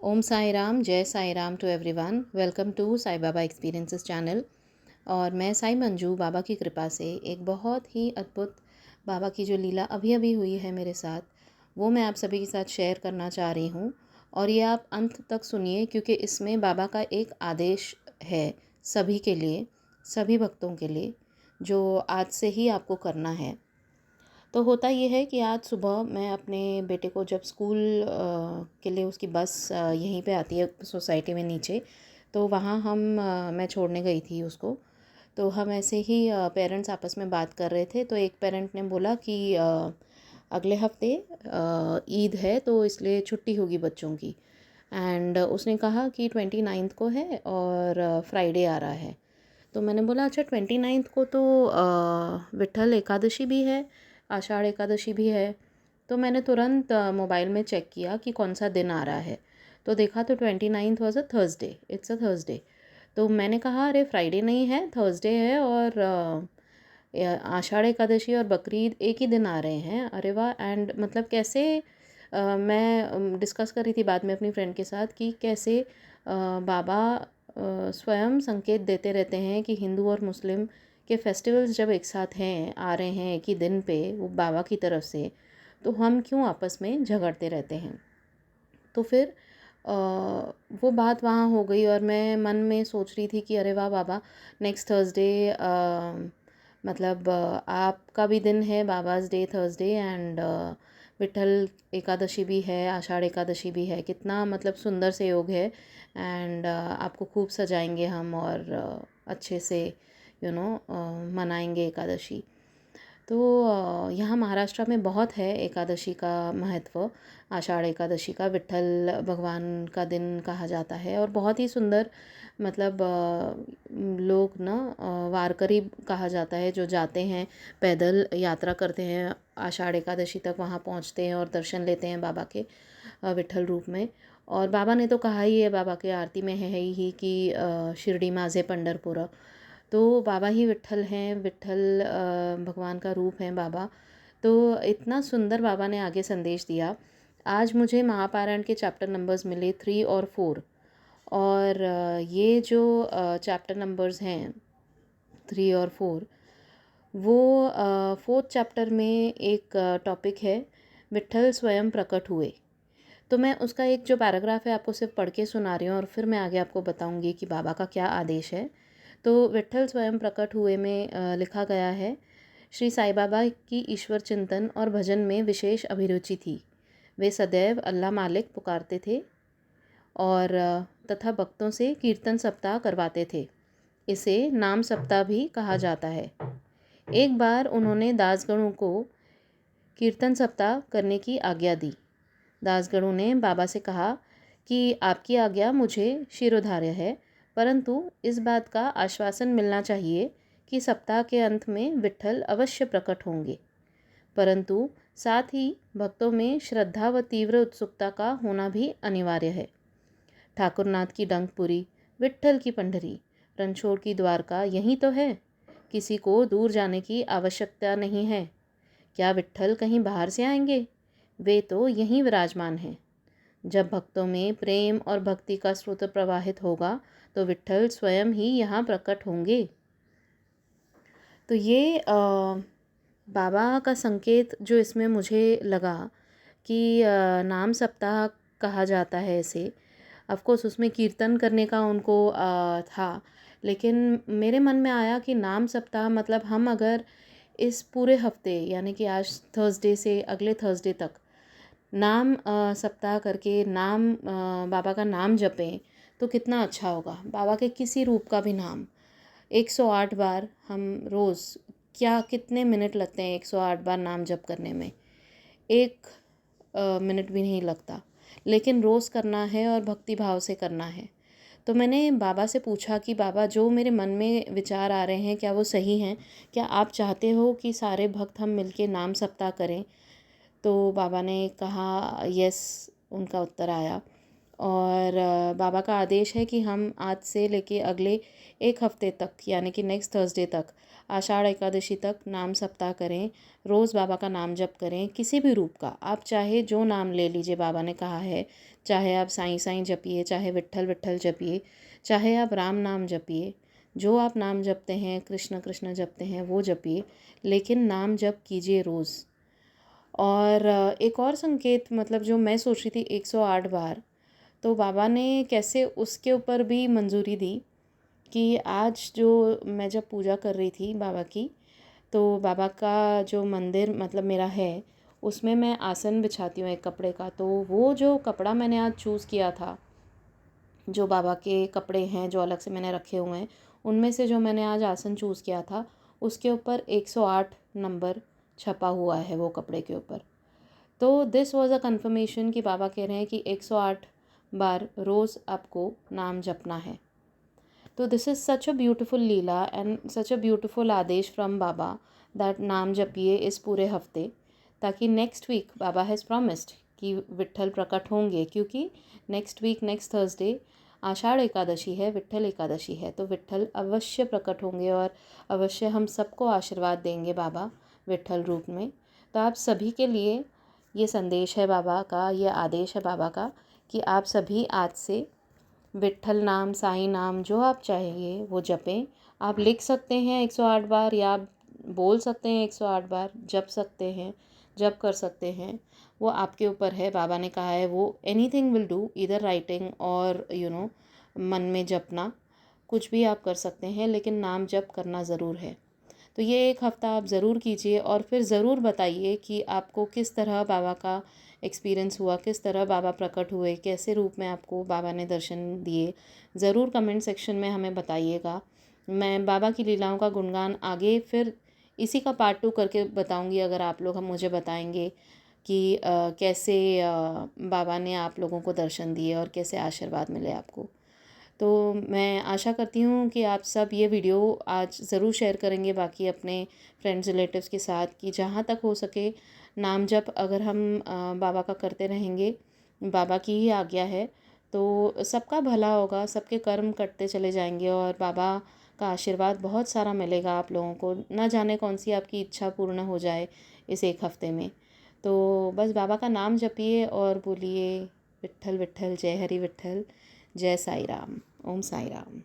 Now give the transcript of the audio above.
ओम साई राम, जय Sai Ram to everyone. Welcome to Sai Baba experiences channel. और मैं साई मंजू बाबा की कृपा से एक बहुत ही अद्भुत बाबा की जो लीला अभी अभी हुई है मेरे साथ, वो मैं आप सभी के साथ शेयर करना चाह रही हूँ। और ये आप अंत तक सुनिए, क्योंकि इसमें बाबा का एक आदेश है सभी के लिए, सभी भक्तों के लिए, जो आज से ही आपको करना है। तो होता ये है कि आज सुबह मैं अपने बेटे को जब स्कूल के लिए उसकी बस यहीं पे आती है सोसाइटी में नीचे, तो वहाँ मैं छोड़ने गई थी उसको। तो हम ऐसे ही पेरेंट्स आपस में बात कर रहे थे, तो एक पेरेंट ने बोला कि अगले हफ्ते ईद है तो इसलिए छुट्टी होगी बच्चों की। एंड उसने कहा कि 29 को है और फ्राइडे आ रहा है। तो मैंने बोला अच्छा 29 को तो विट्ठल एकादशी भी है, आषाढ़ एकादशी भी है। तो मैंने तुरंत मोबाइल में चेक किया कि कौन सा दिन आ रहा है। तो देखा तो 29 was a Thursday, it's a Thursday. तो मैंने कहा अरे फ्राइडे नहीं है, थर्सडे है। और आषाढ़ एकादशी और बकरीद एक ही दिन आ रहे हैं। अरे वाह! एंड मतलब कैसे मैं डिस्कस कर रही थी बाद में अपनी फ्रेंड के साथ कि कैसे बाबा स्वयं संकेत देते रहते हैं कि हिंदू और मुस्लिम के फेस्टिवल्स जब एक साथ हैं, आ रहे हैं एक ही दिन पे वो बाबा की तरफ से, तो हम क्यों आपस में झगड़ते रहते हैं। तो फिर वो बात वहाँ हो गई और मैं मन में सोच रही थी कि अरे वाह बाबा, नेक्स्ट थर्सडे मतलब आपका भी दिन है, Baba's day Thursday. And Vitthal Ekadashi भी है, आषाढ़ एकादशी भी है। कितना मतलब सुंदर से योग है। एंड आपको खूब सजाएंगे हम और अच्छे से मनाएंगे एकादशी। तो यहाँ महाराष्ट्र में बहुत है एकादशी का महत्व। आषाढ़ एकादशी का विट्ठल भगवान का दिन कहा जाता है और बहुत ही सुंदर, मतलब लोग ना वारकरी कहा जाता है, जो जाते हैं पैदल यात्रा करते हैं आषाढ़ एकादशी तक, वहाँ पहुँचते हैं और दर्शन लेते हैं बाबा के विट्ठल रूप में। और बाबा ने तो कहा ही है, बाबा के आरती में है ही कि शिरडी माझे पंढरपुर। तो बाबा ही विट्ठल हैं, विट्ठल भगवान का रूप हैं बाबा। तो इतना सुंदर बाबा ने आगे संदेश दिया। आज मुझे महापारायण के चैप्टर नंबर्स मिले 3 और 4। और ये जो चैप्टर नंबर्स हैं 3 और 4, वो 4th चैप्टर में एक टॉपिक है, विट्ठल स्वयं प्रकट हुए। तो मैं उसका एक जो पैराग्राफ है आपको सिर्फ पढ़ के सुना रही हूँ और फिर मैं आगे आपको बताऊँगी कि बाबा का क्या आदेश है। तो विट्ठल स्वयं प्रकट हुए में लिखा गया है, श्री साईं बाबा की ईश्वर चिंतन और भजन में विशेष अभिरुचि थी। वे सदैव अल्लाह मालिक पुकारते थे और तथा भक्तों से कीर्तन सप्ताह करवाते थे। इसे नाम सप्ताह भी कहा जाता है। एक बार उन्होंने दासगणों को कीर्तन सप्ताह करने की आज्ञा दी। दासगणों ने बाबा से कहा कि आपकी आज्ञा मुझे शिरोधार्य है, परंतु इस बात का आश्वासन मिलना चाहिए कि सप्ताह के अंत में विट्ठल अवश्य प्रकट होंगे। परंतु साथ ही भक्तों में श्रद्धा व तीव्र उत्सुकता का होना भी अनिवार्य है। ठाकुरनाथ की डंकपुरी, विट्ठल की पंढरी, रणछोड़ की द्वारका यही तो है। किसी को दूर जाने की आवश्यकता नहीं है। क्या विट्ठल कहीं बाहर से आएंगे? वे तो यहीं विराजमान हैं। जब भक्तों में प्रेम और भक्ति का स्रोत प्रवाहित होगा तो विट्ठल स्वयं ही यहाँ प्रकट होंगे। तो ये बाबा का संकेत जो इसमें मुझे लगा कि नाम सप्ताह कहा जाता है इसे। ऑफकोर्स उसमें कीर्तन करने का उनको था, लेकिन मेरे मन में आया कि नाम सप्ताह मतलब हम अगर इस पूरे हफ्ते, यानी कि आज थर्सडे से अगले थर्सडे तक नाम सप्ताह करके बाबा का नाम जपें तो कितना अच्छा होगा। बाबा के किसी रूप का भी नाम 108 बार हम रोज़, क्या कितने मिनट लगते हैं 108 बार नाम जप करने में? एक मिनट भी नहीं लगता, लेकिन रोज़ करना है और भक्ति भाव से करना है। तो मैंने बाबा से पूछा कि बाबा, जो मेरे मन में विचार आ रहे हैं क्या वो सही हैं? क्या आप चाहते हो कि सारे भक्त हम मिलके नाम सप्ताह करें? तो बाबा ने कहा यस, उनका उत्तर आया। और बाबा का आदेश है कि हम आज से लेके अगले एक हफ्ते तक, यानी कि नेक्स्ट थर्सडे तक, आषाढ़ एकादशी तक नाम सप्ताह करें। रोज़ बाबा का नाम जप करें, किसी भी रूप का। आप चाहे जो नाम ले लीजिए, बाबा ने कहा है चाहे आप साईं साईं जपिए, चाहे विट्ठल विट्ठल जपिए, चाहे आप राम नाम जपिए, जो आप नाम जपते हैं, कृष्ण कृष्ण जपते हैं वो जपिए, लेकिन नाम जप कीजिए रोज़। और एक और संकेत मतलब जो मैं सोच रही थी 108 बार, तो बाबा ने कैसे उसके ऊपर भी मंजूरी दी कि आज जो मैं जब पूजा कर रही थी बाबा की, तो बाबा का जो मंदिर मतलब मेरा है, उसमें मैं आसन बिछाती हूँ एक कपड़े का। तो वो जो कपड़ा मैंने आज चूज़ किया था, जो बाबा के कपड़े हैं जो अलग से मैंने रखे हुए हैं, उनमें से जो मैंने आज आसन चूज़ किया था, उसके ऊपर 108 नंबर छपा हुआ है वो कपड़े के ऊपर। तो दिस वाज़ अ कन्फर्मेशन कि बाबा कह रहे हैं कि 108 बार रोज़ आपको नाम जपना है। तो this is such a beautiful leela and such a beautiful aadesh from Baba that नाम जपिए इस पूरे हफ्ते, ताकि next week Baba has promised कि विट्ठल प्रकट होंगे, क्योंकि next week next Thursday Ashadh Ekadashi है, विट्ठल एकादशी है। तो विट्ठल अवश्य प्रकट होंगे और अवश्य हम सबको आशीर्वाद देंगे बाबा विट्ठल रूप में। तो आप सभी के लिए ये संदेश है बाबा का, ये आदेश है बाबा का कि आप सभी आज से विट्ठल नाम, साईं नाम जो आप चाहिए वो जपें। आप लिख सकते हैं 108 बार, या आप बोल सकते हैं 108 बार, जप सकते हैं, जप कर सकते हैं, वो आपके ऊपर है। बाबा ने कहा है वो एनीथिंग विल डू, इधर राइटिंग और मन में जपना, कुछ भी आप कर सकते हैं, लेकिन नाम जप करना ज़रूर है। तो ये एक हफ़्ता आप ज़रूर कीजिए और फिर ज़रूर बताइए कि आपको किस तरह बाबा का एक्सपीरियंस हुआ, किस तरह बाबा प्रकट हुए, कैसे रूप में आपको बाबा ने दर्शन दिए। ज़रूर कमेंट सेक्शन में हमें बताइएगा। मैं बाबा की लीलाओं का गुणगान आगे फिर इसी का पार्ट 2 करके बताऊंगी, अगर आप लोग हम मुझे बताएंगे कि कैसे बाबा ने आप लोगों को दर्शन दिए और कैसे आशीर्वाद मिले आपको। तो मैं आशा करती हूँ कि आप सब ये वीडियो आज ज़रूर शेयर करेंगे बाकी अपने फ्रेंड्स रिलेटिव्स के साथ, कि जहाँ तक हो सके नाम जप अगर हम बाबा का करते रहेंगे, बाबा की ही आज्ञा है, तो सबका भला होगा, सबके कर्म कटते चले जाएंगे और बाबा का आशीर्वाद बहुत सारा मिलेगा आप लोगों को। ना जाने कौन सी आपकी इच्छा पूर्ण हो जाए इस एक हफ्ते में। तो बस बाबा का नाम जपिए और बोलिए विट्ठल विट्ठल, जय हरि विट्ठल, जय साई राम, ओम साई राम।